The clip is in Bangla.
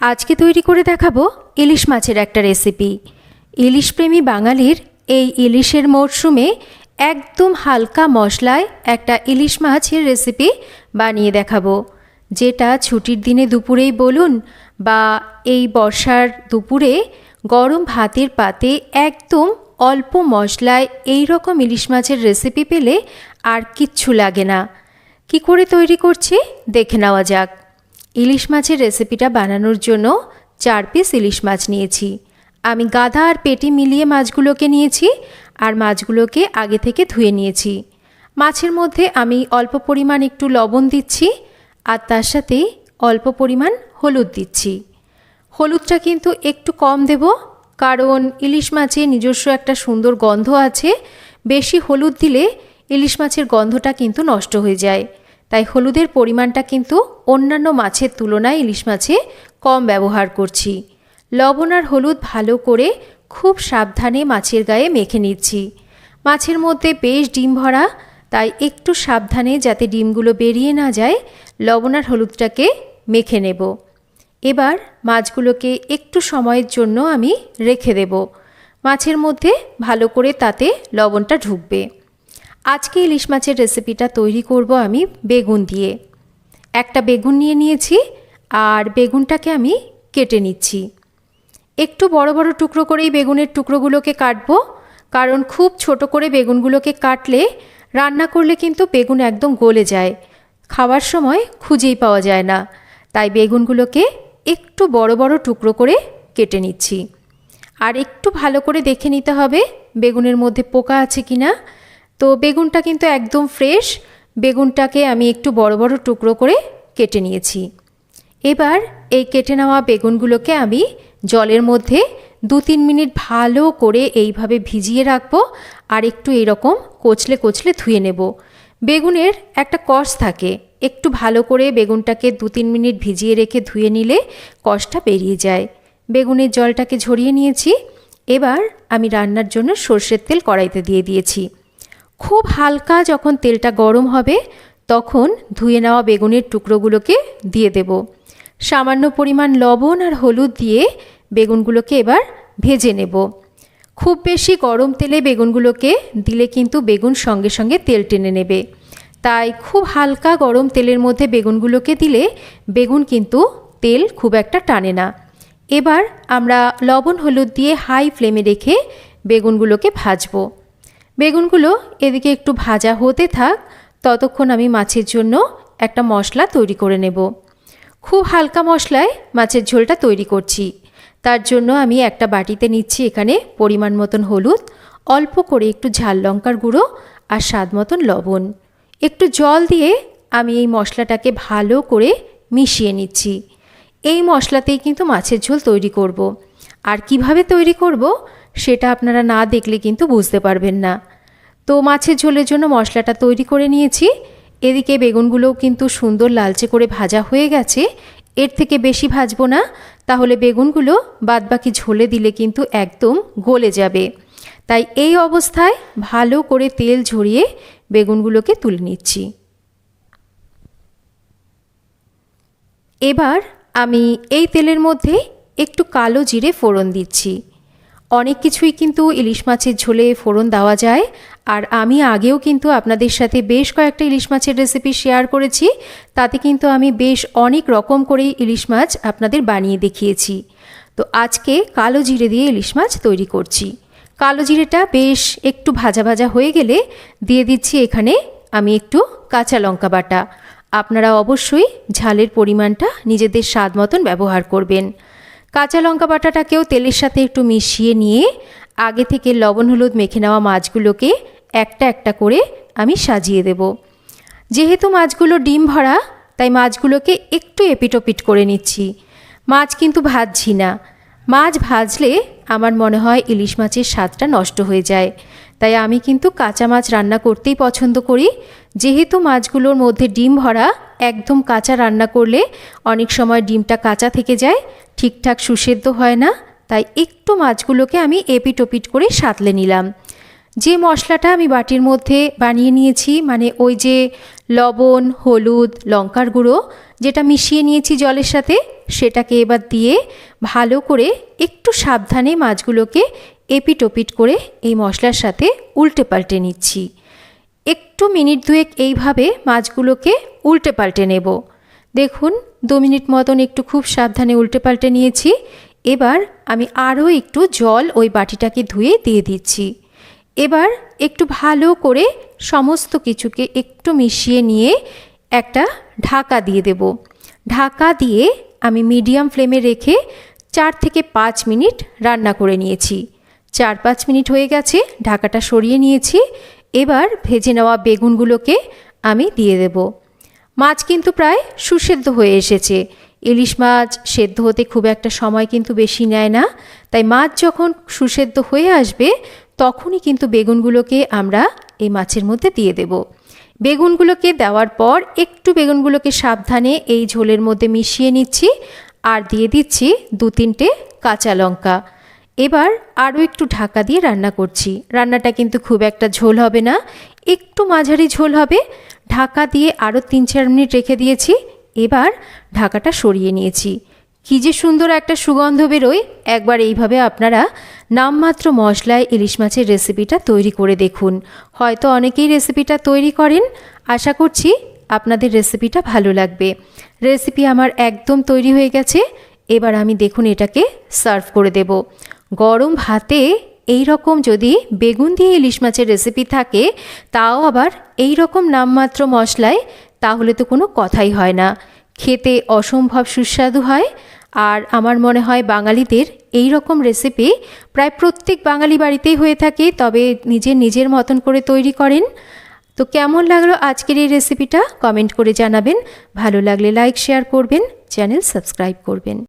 আজকে তৈরি করে দেখাবো ইলিশ মাছের একটা রেসিপি। ইলিশ প্রেমী বাঙালির এই ইলিশের মরশুমে একদম হালকা মশলায় একটা ইলিশ মাছের রেসিপি বানিয়ে দেখাবো, যেটা ছুটির দিনে দুপুরেই বলুন বা এই বর্ষার দুপুরে গরম ভাতের পাতে একদম অল্প মশলায় এই রকম ইলিশ মাছের রেসিপি পেলে আর কিচ্ছু লাগে না। কি করে তৈরি করছি দেখে নেওয়া যাক। ইলিশ মাছের রেসিপিটা বানানোর জন্য 4 পিস ইলিশ মাছ নিয়েছি। আমি গাদা আর পেটি মিলিয়ে মাছগুলোকে নিয়েছি আর মাছগুলোকে আগে থেকে ধুয়ে নিয়েছি। মাছের মধ্যে আমি অল্প পরিমাণ একটু লবণ দিচ্ছি আর তার সাথে অল্প পরিমাণ হলুদ দিচ্ছি। হলুদটা কিন্তু একটু কম দেব, কারণ ইলিশ মাছে নিজস্ব একটা সুন্দর গন্ধ আছে। বেশি হলুদ দিলে ইলিশ মাছের গন্ধটা কিন্তু নষ্ট হয়ে যায়, তাই হলুদের পরিমাণটা কিন্তু অন্যান্য মাছের তুলনায় ইলিশ মাছে কম ব্যবহার করছি। লবণ আর হলুদ ভালো করে খুব সাবধানে মাছের গায়ে মেখে নিচ্ছি। মাছের মধ্যে বেশ ডিম ভরা, তাই একটু সাবধানে যাতে ডিমগুলো বেরিয়ে না যায় লবণ আর হলুদটাকে মেখে নেব। এবার মাছগুলোকে একটু সময়ের জন্য আমি রেখে দেব। মাছের মধ্যে ভালো করে তাতে লবণটা ঢুকবে। আজকে ইলিশ মাছের রেসিপিটা তৈরি করব আমি বেগুন দিয়ে। একটা বেগুন নিয়ে নিয়েছি আর বেগুনটাকে আমি কেটে নিচ্ছি। একটু বড় বড় টুকরো করেই বেগুনের টুকরোগুলোকে কাটবো, কারণ খুব ছোট করে বেগুনগুলোকে কাটলে রান্না করলে কিন্তু বেগুন একদম গলে যায়, খাওয়ার সময় খুঁজেই পাওয়া যায় না। তাই বেগুনগুলোকে একটু বড় বড় টুকরো করে কেটে নিচ্ছি। আর একটু ভালো করে দেখে নিতে হবে বেগুনের মধ্যে পোকা আছে কি না। তো বেগুনটা কিন্তু একদম ফ্রেশ, বেগুনটাকে আমি একটু বড় বড় টুকরো করে কেটে নিয়েছি। এবার এই কেটে নেওয়া বেগুনগুলোকে আমি জলের মধ্যে 2-3 মিনিট ভালো করে এইভাবে ভিজিয়ে রাখবো আর একটু এরকম কচলে কচলে ধুয়ে নেব। বেগুনের একটা কষ থাকে, একটু ভালো করে বেগুনটাকে 2-3 মিনিট ভিজিয়ে রেখে ধুয়ে নিলে কষটা বেরিয়ে যায়। বেগুনের জলটাকে ঝরিয়ে নিয়েছি। এবার আমি রান্নার জন্য সর্ষের তেল কড়াইতে দিয়ে দিয়েছি। খুব হালকা যখন তেলটা গরম হবে তখন ধুয়ে নেওয়া বেগুনের টুকরোগুলোকে দিয়ে দেব। সামান্য পরিমাণ লবণ আর হলুদ দিয়ে বেগুনগুলোকে এবার ভেজে নেব। খুব বেশি গরম তেলে বেগুনগুলোকে দিলে কিন্তু বেগুন সঙ্গে সঙ্গে তেল টেনে নেবে, তাই খুব হালকা গরম তেলের মধ্যে বেগুনগুলোকে দিলে বেগুন কিন্তু তেল খুব একটা টানে না। এবার আমরা লবণ হলুদ দিয়ে হাই ফ্লেমে রেখে বেগুনগুলোকে ভাজবো। বেগুনগুলো এদিকে একটু ভাজা হতে থাক, ততক্ষণ আমি মাছের জন্য একটা মশলা তৈরি করে নেব। খুব হালকা মশলায় মাছের ঝোলটা তৈরি করছি। তার জন্য আমি একটা বাটিতে নিচ্ছি এখানে পরিমাণ মতন হলুদ, অল্প করে একটু ঝাল লঙ্কার গুঁড়ো আর স্বাদ মতন লবণ। একটু জল দিয়ে আমি এই মশলাটাকে ভালো করে মিশিয়ে নিচ্ছি। এই মশলাতেই কিন্তু মাছের ঝোল তৈরি করব। আর কিভাবে তৈরি করব সেটা আপনারা না দেখলে কিন্তু বুঝতে পারবেন না। তো মাছের ঝোলের জন্য মশলাটা তৈরি করে নিয়েছি। এদিকে বেগুনগুলোও কিন্তু সুন্দর লালচে করে ভাজা হয়ে গেছে। এর থেকে বেশি ভাজবো না, তাহলে বেগুনগুলো বাদবাকি ঝোলে দিলে কিন্তু একদম গলে যাবে। তাই এই অবস্থায় ভালো করে তেল ঝরিয়ে বেগুনগুলোকে তুলে নিচ্ছি। এবার আমি এই তেলের মধ্যে একটু কালো জিরে ফোড়ন দিচ্ছি। অনেক কিছুই কিন্তু ইলিশ মাছের ঝোলে ফোড়ন দেওয়া যায়, আর আমি আগেও কিন্তু আপনাদের সাথে বেশ কয়েকটা ইলিশ মাছের রেসিপি শেয়ার করেছি। তাতে কিন্তু আমি বেশ অনেক রকম করেই ইলিশ মাছ আপনাদের বানিয়ে দেখিয়েছি। তো আজকে কালো জিরে দিয়ে ইলিশ মাছ তৈরি করছি। কালো জিরেটা বেশ একটু ভাজা ভাজা হয়ে গেলে দিয়ে দিচ্ছি এখানে আমি একটু কাঁচা লঙ্কা বাটা। আপনারা অবশ্যই ঝালের পরিমাণটা নিজেদের স্বাদ মতন ব্যবহার করবেন। কাঁচা লঙ্কা বাটাটাকেও তেলের সাথে একটু মিশিয়ে নিয়ে আগে থেকে লবণ হলুদ মেখে নেওয়া মাছগুলোকে একটা একটা করে আমি সাজিয়ে দেব। যেহেতু মাছগুলো ডিম ভরা, তাই মাছগুলোকে একটু এপিটোপিট করে নিচ্ছি। মাছ কিন্তু ভাজছি না, মাছ ভাজলে আমার মনে হয় ইলিশ মাছের স্বাদটা নষ্ট হয়ে যায়। তাই আমি কিন্তু কাঁচা মাছ রান্না করতেই পছন্দ করি। যেহেতু মাছগুলোর মধ্যে ডিম ভরা, একদম কাঁচা রান্না করলে অনেক সময় ডিমটা কাঁচা থেকে যায়, ঠিকঠাক সুসেদ্ধ হয় না। তাই একটু মাছগুলোকে আমি এপিটোপিট করে সাঁতলে নিলাম। যে মশলাটা আমি বাটির মধ্যে বানিয়ে নিয়েছি, মানে ওই যে লবণ, হলুদ, লঙ্কার গুঁড়ো যেটা মিশিয়ে নিয়েছি জলের সাথে, সেটাকে এবার দিয়ে ভালো করে একটু সাবধানে মাছগুলোকে এপিট ওপিট করে এই মশলার সাথে উল্টে পাল্টে নিচ্ছি। একটু মিনিট দুয়েক এইভাবে মাছগুলোকে উল্টে পাল্টে নেব। দেখুন 2 মিনিট মতন একটু খুব সাবধানে উল্টে পাল্টে নিয়েছি। এবার আমি আরও একটু জল ওই বাটিটাকে ধুয়ে দিয়ে দিচ্ছি। এবার একটু ভালো করে সমস্ত কিছুকে একটু মিশিয়ে নিয়ে একটা ঢাকা দিয়ে দেব। ঢাকা দিয়ে আমি মিডিয়াম ফ্লেমে রেখে 4 থেকে 5 মিনিট রান্না করে নিয়েছি। 4-5 মিনিট হয়ে গেছে, ঢাকাটা সরিয়ে নিয়েছি। এবার ভেজে নেওয়া বেগুনগুলোকে আমি দিয়ে দেব। মাছ কিন্তু প্রায় সুসেদ্ধ হয়ে এসেছে। ইলিশ মাছ সেদ্ধ হতে খুব একটা সময় কিন্তু বেশি নেয় না, তাই মাছ যখন সুসেদ্ধ হয়ে আসবে তখনই কিন্তু বেগুনগুলোকে আমরা এই মাছের মধ্যে দিয়ে দেব। বেগুনগুলোকে দেওয়ার পর একটু বেগুনগুলোকে সাবধানে এই ঝোলের মধ্যে মিশিয়ে নিচ্ছি আর দিয়ে দিচ্ছি 2-3টে কাঁচা লঙ্কা। এবার আরও একটু ঢাকা দিয়ে রান্না করছি। রান্নাটা কিন্তু খুব একটা ঝোল হবে না, একটু মাঝারি ঝোল হবে। ঢাকা দিয়ে আরও 3-4 মিনিট রেখে দিয়েছি। এবার ঢাকাটা সরিয়ে নিয়েছি। কী যে সুন্দর একটা সুগন্ধ বেরোয়। একবার এইভাবে আপনারা নামমাত্র মশলায় ইলিশ মাছের রেসিপিটা তৈরি করে দেখুন। হয়তো অনেকেই রেসিপিটা তৈরি করেন, আশা করছি আপনাদের রেসিপিটা ভালো লাগবে। রেসিপি আমার একদম তৈরি হয়ে গেছে। এবার আমি দেখুন এটাকে সার্ভ করে দেব। গরম ভাতে এই রকম যদি বেগুন দিয়ে ইলিশ মাছের রেসিপি থাকে, তাও আবার এই রকম নামমাত্র মশলায়, তাহলে তো কোনো কথাই হয় না। খেতে অসম্ভব সুস্বাদু হয়। আর আমার মনে হয় বাঙালিদের এই রকম রেসিপি প্রায় প্রত্যেক বাঙালি বাড়িতেই হয়ে থাকে, তবে নিজের মতন করে তৈরি করেন। তো কেমন লাগলো আজকের এই রেসিপিটা কমেন্ট করে জানাবেন। ভালো লাগলে লাইক শেয়ার করবেন, চ্যানেল সাবস্ক্রাইব করবেন।